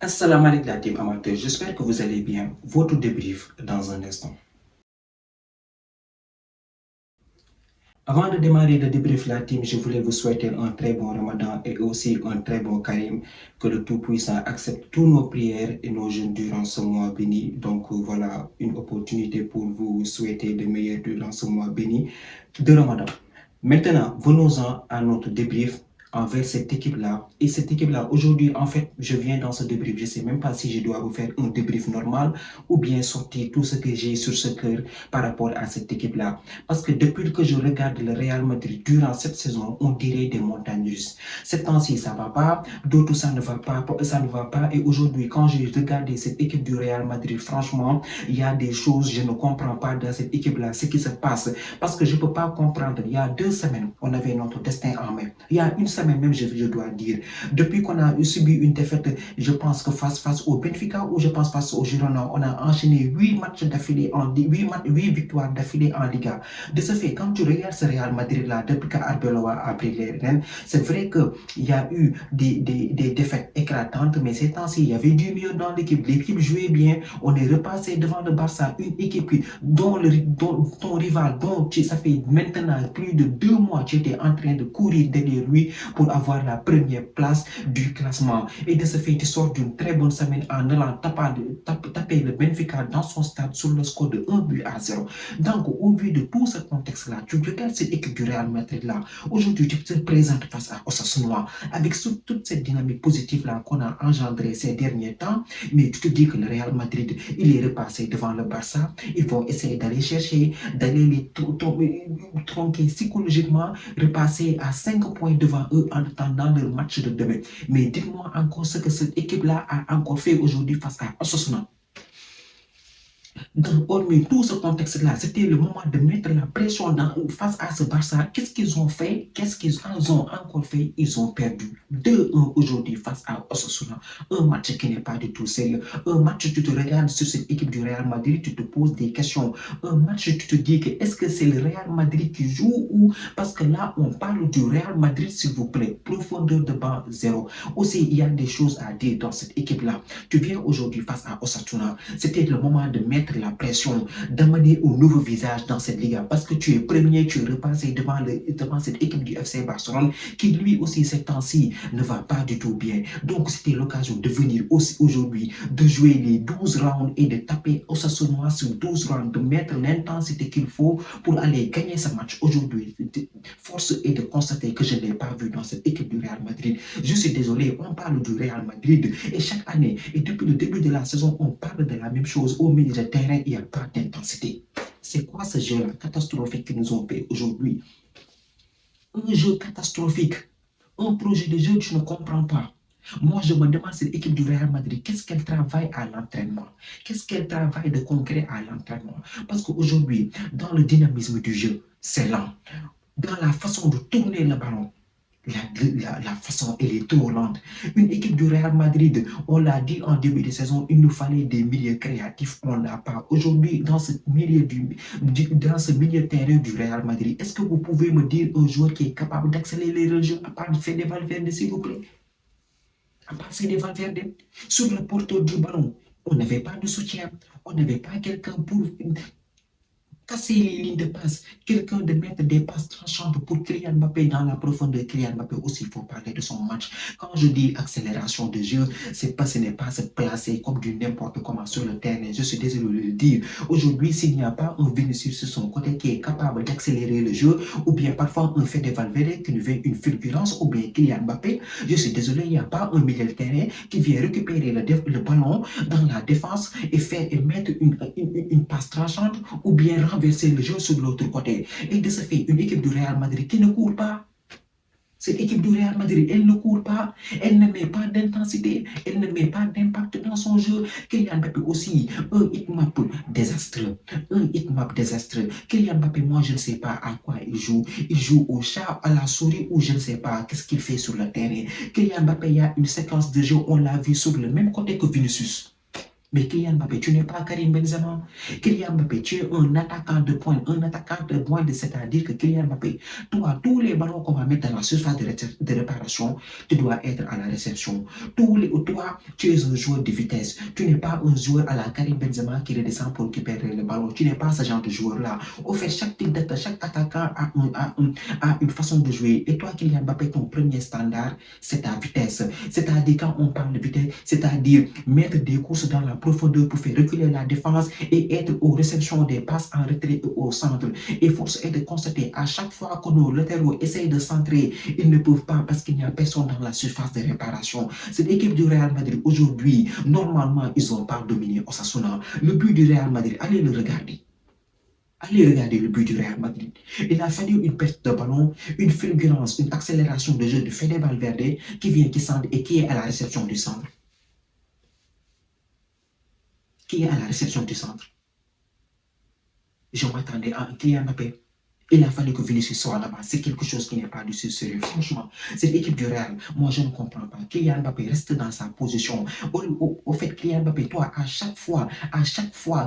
Assalamu alaikum la team amateur, j'espère que vous allez bien. Votre débrief dans un instant. Avant de démarrer le débrief la team, je voulais vous souhaiter un très bon Ramadan et aussi un très bon Karim. Que le Tout-Puissant accepte toutes nos prières et nos jeûnes durant ce mois béni. Donc voilà une opportunité pour vous souhaiter de meilleurs durant ce mois béni de Ramadan. Maintenant, venons-en à notre débrief envers cette équipe-là. Et cette équipe-là, aujourd'hui, en fait, je viens dans ce débrief. Je ne sais même pas si je dois vous faire un débrief normal ou bien sortir tout ce que j'ai sur ce cœur par rapport à cette équipe-là. Parce que depuis que je regarde le Real Madrid durant cette saison, on dirait des montagnes russes. Cette temps-ci, ça ne va pas, d'autres, ça ne va pas, ça ne va pas. Et aujourd'hui, quand j'ai regardé cette équipe du Real Madrid, franchement, il y a des choses, je ne comprends pas dans cette équipe-là, ce qui se passe. Parce que je ne peux pas comprendre. Il y a 2 semaines, on avait notre destin en main. Il y a 1 semaine même, je dois dire. Depuis qu'on a subi une défaite, je pense que face au Benfica ou je pense face au Girona, on a enchaîné 8 matchs d'affilée, 8 victoires d'affilée en Liga. De ce fait, quand tu regardes ce Real Madrid-là, depuis qu'Arbeloa a pris les rênes, c'est vrai qu'il y a eu des défaites éclatantes, mais ces temps-ci, il y avait du mieux dans l'équipe. L'équipe jouait bien. On est repassé devant le Barça, une équipe dont ton rival, dont ça fait maintenant plus de 2 mois, tu étais en train de courir derrière lui pour avoir la première place du classement. Et de ce fait, tu sors d'une très bonne semaine en allant taper le Benfica dans son stade sur le score de 1-0. Donc, au vu de tout ce contexte-là, tu regardes cette équipe du Real Madrid-là. Aujourd'hui, tu te présentes face à Osasuna avec toute cette dynamique positive-là qu'on a engendrée ces derniers temps. Mais tu te dis que le Real Madrid, il est repassé devant le Barça. Ils vont essayer d'aller chercher, d'aller les tronquer psychologiquement, repasser à 5 points devant eux en attendant le match de demain. Mais dites-moi encore ce que cette équipe-là a encore fait aujourd'hui face à Osasuna. Hormis tout ce contexte-là, c'était le moment de mettre la pression face à ce Barça. Qu'est-ce qu'ils ont fait? Qu'est-ce qu'ils ont encore fait? Ils ont perdu 2-1 aujourd'hui face à Osasuna. Un match qui n'est pas du tout sérieux. Un match, tu te regardes sur cette équipe du Real Madrid, tu te poses des questions. Un match, tu te dis que est-ce que c'est le Real Madrid qui joue ou parce que là, on parle du Real Madrid, s'il vous plaît. Profondeur de banc, 0. Aussi, il y a des choses à dire dans cette équipe-là. Tu viens aujourd'hui face à Osasuna. C'était le moment de mettre la pression, d'amener un nouveau visage dans cette Liga parce que tu es premier, tu es repassé devant cette équipe du FC Barcelone qui lui aussi ces temps-ci ne va pas du tout bien. Donc c'était l'occasion de venir aussi aujourd'hui, de jouer les 12 rounds et de taper Osasuna sur 12 rounds, de mettre l'intensité qu'il faut pour aller gagner ce match aujourd'hui. Force est de constater que je ne l'ai pas vu dans cette équipe du Real Madrid. Je suis désolé, on parle du Real Madrid et chaque année et depuis le début de la saison, on parle de la même chose. Au milieu de terrain, il n'y a pas d'intensité. C'est quoi ce jeu-là catastrophique qu'ils nous ont fait aujourd'hui? Un jeu catastrophique. Un projet de jeu que je ne comprends pas. Moi, je me demande cette équipe du Real Madrid, qu'est-ce qu'elle travaille à l'entraînement? Qu'est-ce qu'elle travaille de concret à l'entraînement? Parce qu'aujourd'hui, dans le dynamisme du jeu, c'est lent. Dans la façon de tourner le ballon, la façon, elle est trop lente. Une équipe du Real Madrid, on l'a dit en début de saison, il nous fallait des milieux créatifs, on n'a pas. Aujourd'hui, dans ce milieu terrain du Real Madrid, est-ce que vous pouvez me dire un joueur qui est capable d'accélérer le jeu à part Fede Valverde, s'il vous plaît? À part Fede Valverde, sur le porteur du ballon, on n'avait pas de soutien, on n'avait pas quelqu'un pour casser les lignes de passe, quelqu'un de mettre des passes tranchantes pour Kylian Mbappé dans la profondeur. Kylian Mbappé aussi, il faut parler de son match. Quand je dis accélération de jeu, ce n'est pas se placer comme du n'importe comment sur le terrain. Je suis désolé de le dire. Aujourd'hui, s'il n'y a pas un Vinicius sur son côté qui est capable d'accélérer le jeu, ou bien parfois un Fede Valverde qui nous fait une fulgurance, ou bien Kylian Mbappé, je suis désolé, il n'y a pas un milieu de terrain qui vient récupérer le ballon dans la défense et mettre une passe tranchante, ou bien renverser le jeu sur l'autre côté. Et de ce fait, une équipe du Real Madrid qui ne court pas. Cette équipe du Real Madrid, elle ne court pas, elle ne met pas d'intensité, elle ne met pas d'impact dans son jeu. Kylian Mbappé aussi, un hitmap désastreux, Kylian Mbappé, moi je ne sais pas à quoi il joue. Il joue au chat, à la souris ou je ne sais pas qu'est-ce qu'il fait sur le terrain. Kylian Mbappé, il y a une séquence de jeu, on l'a vu sur le même côté que Vinicius. Mais Kylian Mbappé, tu n'es pas Karim Benzema. Kylian Mbappé, tu es un attaquant de pointe. Un attaquant de pointe, c'est-à-dire que Kylian Mbappé, toi, tous les ballons qu'on va mettre dans la surface de réparation, tu dois être à la réception. Toi, tu es un joueur de vitesse. Tu n'es pas un joueur à la Karim Benzema qui redescend pour récupérer le ballon. Tu n'es pas ce genre de joueur-là. Au fait, chaque attaquant a une façon de jouer. Et toi, Kylian Mbappé, ton premier standard, c'est ta vitesse. C'est-à-dire, quand on parle de vitesse, c'est-à-dire mettre des courses dans la profondeur pour faire reculer la défense et être aux réceptions des passes en retrait et au centre. Et force est de constater, à chaque fois que nos latéraux essayent de centrer, ils ne peuvent pas parce qu'il n'y a personne dans la surface de réparation. Cette équipe du Real Madrid, aujourd'hui, normalement, ils n'ont pas dominé Osasuna. Le but du Real Madrid, allez le regarder. Allez regarder le but du Real Madrid. Il a fallu une perte de ballon, une fulgurance, une accélération de jeu de Fede Valverde qui vient, qui centre et qui est à la réception du centre. Qui est à la réception du centre. Je m'attendais à un Kylian Mbappé. Il a fallu que Vinicius soit là-bas. C'est quelque chose qui n'est pas du tout sérieux. Franchement, cette équipe du Real, moi, je ne comprends pas. Kylian Mbappé reste dans sa position. Au fait, Kylian Mbappé, toi, à chaque fois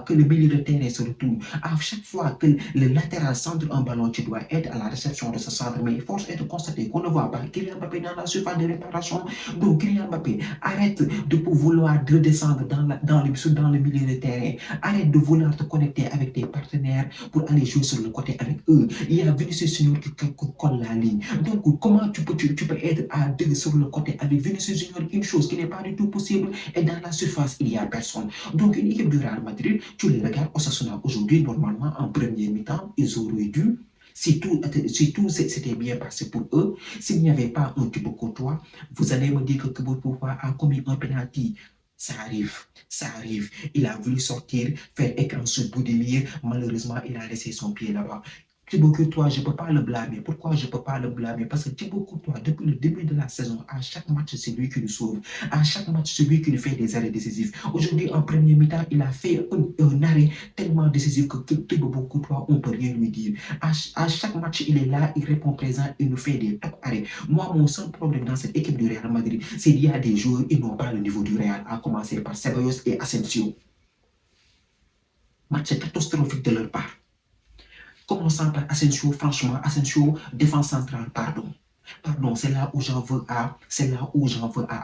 que le milieu de terrain se retourne, à chaque fois que le latéral centre un ballon, tu dois être à la réception de ce centre. Mais force est de constater qu'on ne voit pas Kylian Mbappé dans la surface de réparation. Donc, Kylian Mbappé, arrête de vouloir redescendre dans le milieu de terrain. Arrête de vouloir te connecter avec tes partenaires pour aller jouer sur le côté avec eux. Il y a Vinicius Junior qui colle la ligne. Donc, comment tu peux être à deux sur le côté avec Vinicius Junior, une chose qui n'est pas du tout possible, et dans la surface, il n'y a personne. Donc, une équipe du Real Madrid, tu les regardes, Osasuna aujourd'hui, normalement, en première mi-temps, ils auraient dû, si tout s'était bien passé pour eux, s'il n'y avait pas un Thibaut Courtois, vous allez me dire que Thibaut Courtois a commis un penalty. Ça arrive, ça arrive. Il a voulu sortir, faire écran sur Boudemir. Malheureusement, il a laissé son pied là-bas. Thibaut Courtois, je ne peux pas le blâmer. Pourquoi je ne peux pas le blâmer? Parce que Thibaut Courtois, depuis le début de la saison, à chaque match, c'est lui qui nous sauve. À chaque match, c'est lui qui nous fait des arrêts décisifs. Aujourd'hui, en premier mi-temps, il a fait un arrêt tellement décisif que Thibaut Courtois, on ne peut rien lui dire. À chaque match, il est là, il répond présent, il nous fait des top arrêts. Moi, mon seul problème dans cette équipe du Real Madrid, c'est qu'il y a des joueurs qui n'ont pas le niveau du Real, à commencer par Ceballos et Asensio. Match catastrophique de leur part. Commençant par Asensio, franchement, Asensio, défense centrale, pardon. Pardon, c'est là où j'en veux à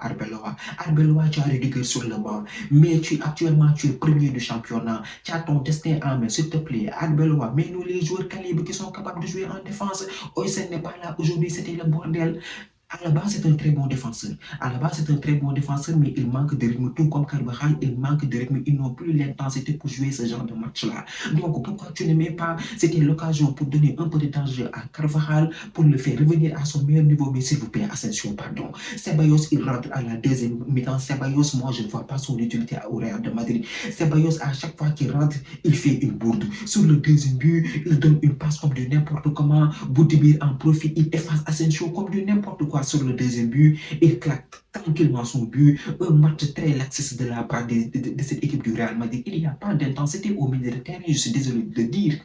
Arbeloa. Arbeloa, tu as réduit sur le banc, mais actuellement, tu es premier du championnat. Tu as ton destin en main, s'il te plaît. Arbeloa, mais nous, les joueurs calibres qui sont capables de jouer en défense, Oysen n'est pas là aujourd'hui, c'était le bordel. À la base, c'est un très bon défenseur. À la base, c'est un très bon défenseur, mais il manque de rythme. Tout comme Carvajal, il manque de rythme. Ils n'ont plus l'intensité pour jouer ce genre de match-là. Donc, pourquoi tu ne mets pas? C'était l'occasion pour donner un peu de danger à Carvajal, pour le faire revenir à son meilleur niveau. Mais s'il vous plaît, Asensio, pardon. Ceballos, il rentre à la deuxième mi-temps. Ceballos, moi, je ne vois pas son utilité au Real de Madrid. Ceballos, à chaque fois qu'il rentre, il fait une bourde. Sur le deuxième but, il donne une passe comme de n'importe comment. Boudimir en profite, il efface Asensio comme de n'importe quoi. Sur le deuxième but, il claque tranquillement son but. Un match très laxiste de la part de cette équipe du Real Madrid. Il n'y a pas d'intensité au milieu de terrain, je suis désolé de le dire.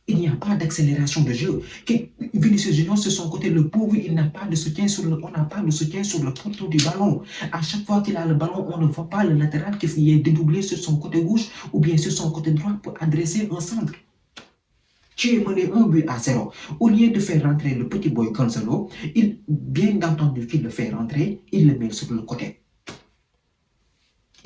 Il n'y a pas d'accélération de jeu. Vinicius Junior, sur son côté, le pauvre, il n'a pas de soutien on n'a pas de soutien sur le porteur du ballon. À chaque fois qu'il a le ballon, on ne voit pas le latéral qui est dédoublé sur son côté gauche ou bien sur son côté droit pour adresser un centre. Tu es mené 1-0. Au lieu de faire rentrer le petit boy Gonzalo, bien entendu qu'il le fait rentrer, il le met sur le côté.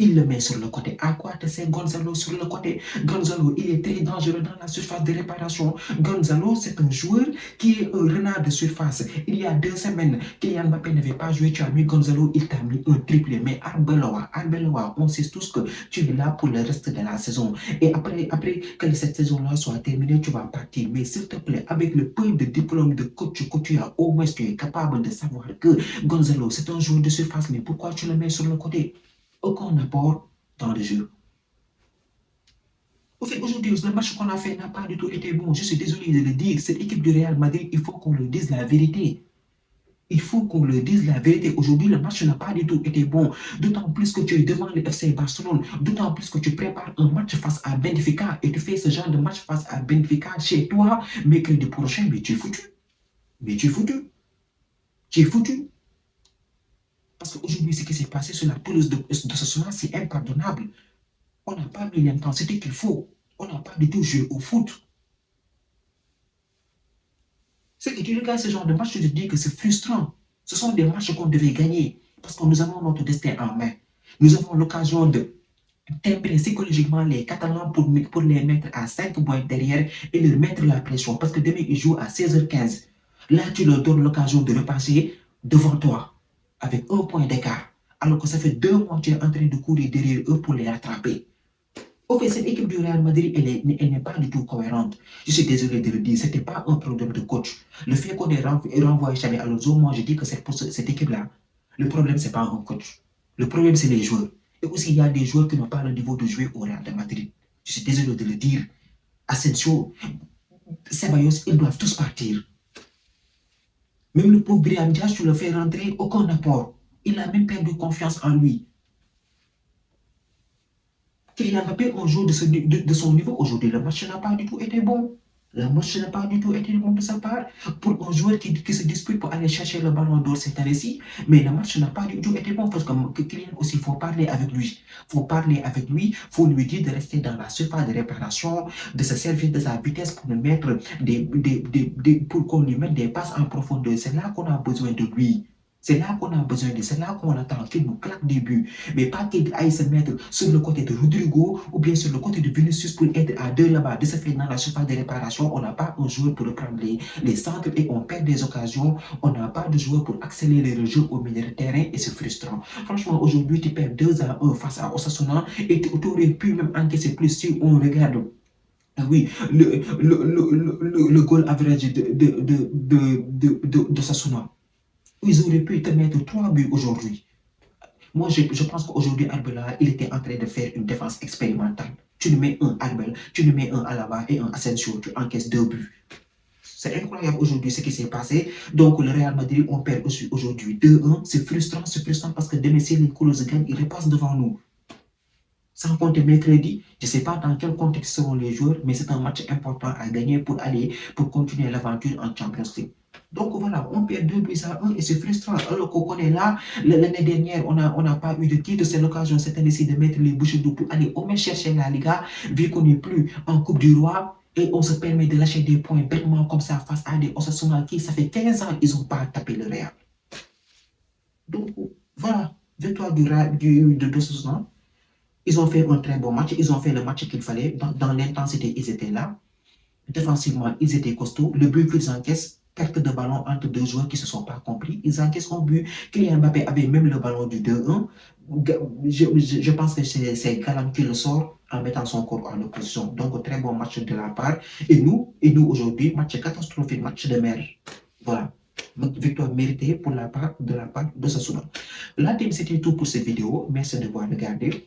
Il le met sur le côté. À quoi te sert Gonzalo sur le côté? Gonzalo, il est très dangereux dans la surface de réparation. Gonzalo, c'est un joueur qui est un renard de surface. Il y a 2 semaines, Kylian Mbappé n'avait pas joué. Tu as mis Gonzalo, il t'a mis un triplé. Mais Arbeloa, on sait tous que tu es là pour le reste de la saison. Et après que cette saison-là soit terminée, tu vas partir. Mais s'il te plaît, avec le peu de diplôme de coach que tu as, au moins tu es capable de savoir que Gonzalo, c'est un joueur de surface. Mais pourquoi tu le mets sur le côté? Aucun apport dans le jeu. Au fait, aujourd'hui, le match qu'on a fait n'a pas du tout été bon. Je suis désolé de le dire. Cette équipe du Real Madrid, il faut qu'on le dise la vérité. Il faut qu'on le dise la vérité. Aujourd'hui, le match n'a pas du tout été bon. D'autant plus que tu es devant le FC Barcelone. D'autant plus que tu prépares un match face à Benfica et tu fais ce genre de match face à Benfica chez toi, mercredi prochain, mais tu es foutu. Mais tu es foutu. Tu es foutu. Parce qu'aujourd'hui, ce qui s'est passé sur la pelouse de ce soir, c'est impardonnable. On n'a pas mis l'intensité qu'il faut. On n'a pas du tout joué au foot. C'est que tu regardes ce genre de match, tu te dis que c'est frustrant. Ce sont des matchs qu'on devait gagner parce que nous avons notre destin en main. Nous avons l'occasion de timbrer psychologiquement les Catalans pour les mettre à 5 points derrière et leur mettre la pression parce que demain ils jouent à 16h15. Là, tu leur donnes l'occasion de repasser devant toi avec 1 point d'écart. Alors que ça fait 2 mois que tu es en train de courir derrière eux pour les rattraper. Au fait, cette équipe du Real Madrid, elle n'est pas du tout cohérente. Je suis désolé de le dire, ce n'était pas un problème de coach. Le fait qu'on ait renvoyé Xabi Alonso, moi je dis que c'est pour cette équipe-là. Le problème, ce n'est pas un coach. Le problème, c'est les joueurs. Et aussi, il y a des joueurs qui n'ont pas le niveau de jouer au Real de Madrid. Je suis désolé de le dire. Asensio, Ceballos, ils doivent tous partir. Même le pauvre Brahim Diaz, tu le fais rentrer, aucun apport. Il a même perdu confiance en lui. Kylian Mbappé, un jour de son niveau, aujourd'hui, le match n'a pas du tout été bon. Le match n'a pas du tout été bon de sa part pour un joueur qui se dispute pour aller chercher le ballon d'or cette année-ci. Mais le match n'a pas du tout été bon parce que Kylian aussi, il faut parler avec lui. Il faut parler avec lui, il faut lui dire de rester dans la surface de réparation, de se servir de sa vitesse pour nous mettre pour qu'on lui mette des passes en profondeur. C'est là qu'on a besoin de lui. C'est là qu'on a besoin de, c'est là qu'on attend qu'il nous claque des buts. Mais pas qu'il aille se mettre sur le côté de Rodrigo ou bien sur le côté de Vinicius pour être à 2 là-bas, de se faire dans la surface de réparation. On n'a pas un joueur pour reprendre les centres et on perd des occasions. On n'a pas de joueur pour accélérer le jeu au milieu de terrain et c'est frustrant. Franchement, aujourd'hui, tu perds 2-1 face à Osasuna et tu aurais pu même encaisser plus si on regarde. Oui, le goal average de Sasuna. Ils auraient pu te mettre 3 buts aujourd'hui. Moi, je pense qu'aujourd'hui, Arbela, il était en train de faire une défense expérimentale. Tu nous mets un Arbel, tu nous mets un Alaba et un Asensio, tu encaisses 2 buts. C'est incroyable aujourd'hui ce qui s'est passé. Donc, le Real Madrid, on perd aujourd'hui 2-1. C'est frustrant parce que demain, si les Couleurs gagnent, ils repassent devant nous. Sans compter mercredi, je ne sais pas dans quel contexte seront les joueurs, mais c'est un match important à gagner pour continuer l'aventure en Champions League. Donc voilà, on perd 2-1 et c'est frustrant. Alors qu'on est là, l'année dernière, on n'a pas eu de titre. C'est l'occasion cette année-ci de mettre les bouchées doubles pour aller au moins chercher la Liga, vu qu'on n'est plus en Coupe du Roi. Et on se permet de lâcher des points bêtement comme ça face à des Osasuna qui, ça fait 15 ans, ils n'ont pas tapé le Real. Donc voilà, victoire de Osasuna. Ils ont fait un très bon match. Ils ont fait le match qu'il fallait. Dans l'intensité, ils étaient là. Défensivement, ils étaient costauds. Le but qu'ils encaissent, perte de ballon entre deux joueurs qui ne se sont pas compris. Ils encaissent un but. Kylian Mbappé avait même le ballon du 2-1. Je pense que c'est Galam qui le sort en mettant son corps en opposition. Donc, très bon match de la part. Et nous aujourd'hui, match catastrophique, match de merde. Voilà. Victoire méritée pour la part de Sasuna. Là, c'était tout pour cette vidéo. Merci de voir regardé.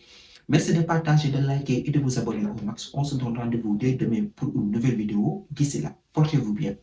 Merci de partager, de liker et de vous abonner au max. On se donne rendez-vous dès demain pour une nouvelle vidéo. D'ici là, portez-vous bien.